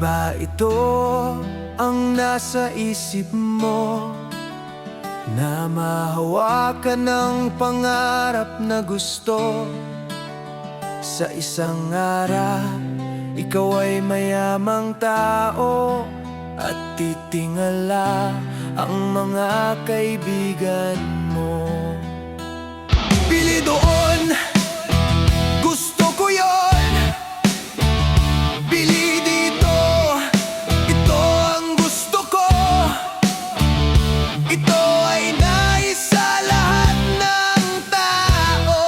ba ito ang nasa isip mo? Na mahawakan ng pangarap na gusto. Sa isang araw, ikaw ay mayamang tao at titingala ang mga kaibigan mo. Bili doon, gusto ko yon. Bili dito, ito ang gusto ko. Ito ay nais sa lahat ng tao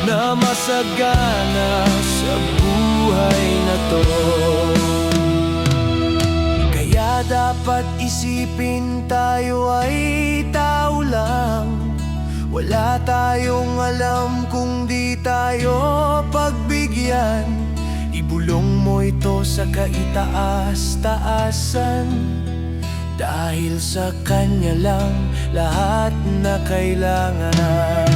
na masagana sa buhay na to. Kaya dapat isipin tayo ay tao lang. Wala tayong alam kung di tayo pagbigyan. Ibulong mo ito sa kaitaas-taasan, dahil sa kanya lang lahat na kailangan.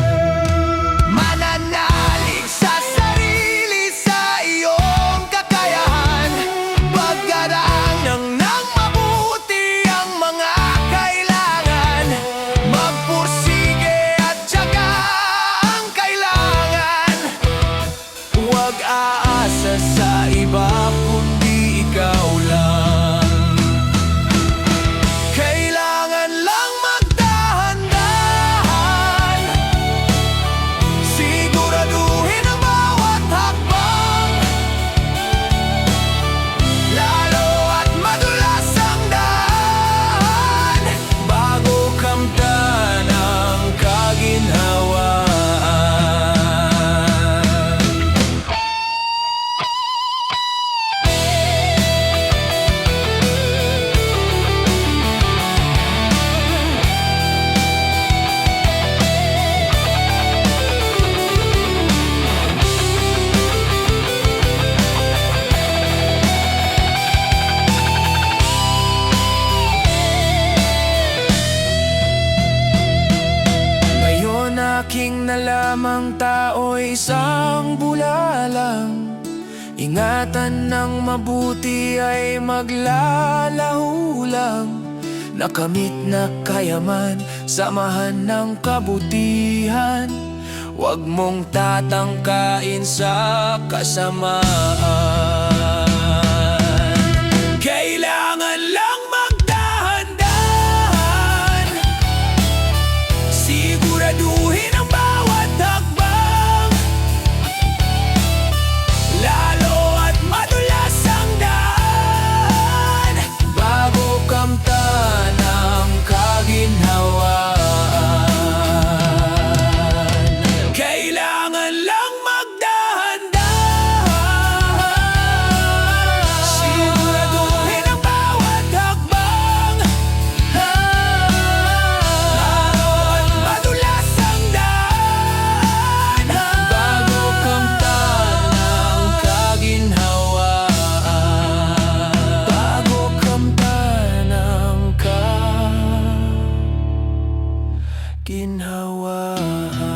Mananalig sa sarili, sa iyong kakayahan. Pagdaraan ng mabuti ang mga kailangan. Magpursige at tiyaga ang kailangan. Huwag aasa sa iba kundi ikaw lang. Kailangan lang magdahan-dahan, siguraduhin ang bawat hakbang. Lalo at madulas ang daan, bago kamtan ang kaginhawaan. Aking nalamang tao'y isang bulalang. Ingatan ng mabuti ay maglalaho lang. Nakamit na kayaman, samahan ng kabutihan. Huwag mong tatangkain sa kasamaan. Kailangan lang magdahan-dahan, siguraduhin ang bawat hakbang. Lalo at madulas ang daan, bago kamtan ang kaginhawaan. Kailangan lang magdahan-dahan, siguraduhin ang bawat hakbang. Lalo at madulas ang daan, bago kamtan ang kaginhawaan. Bago kamtan ang kaginhawaan.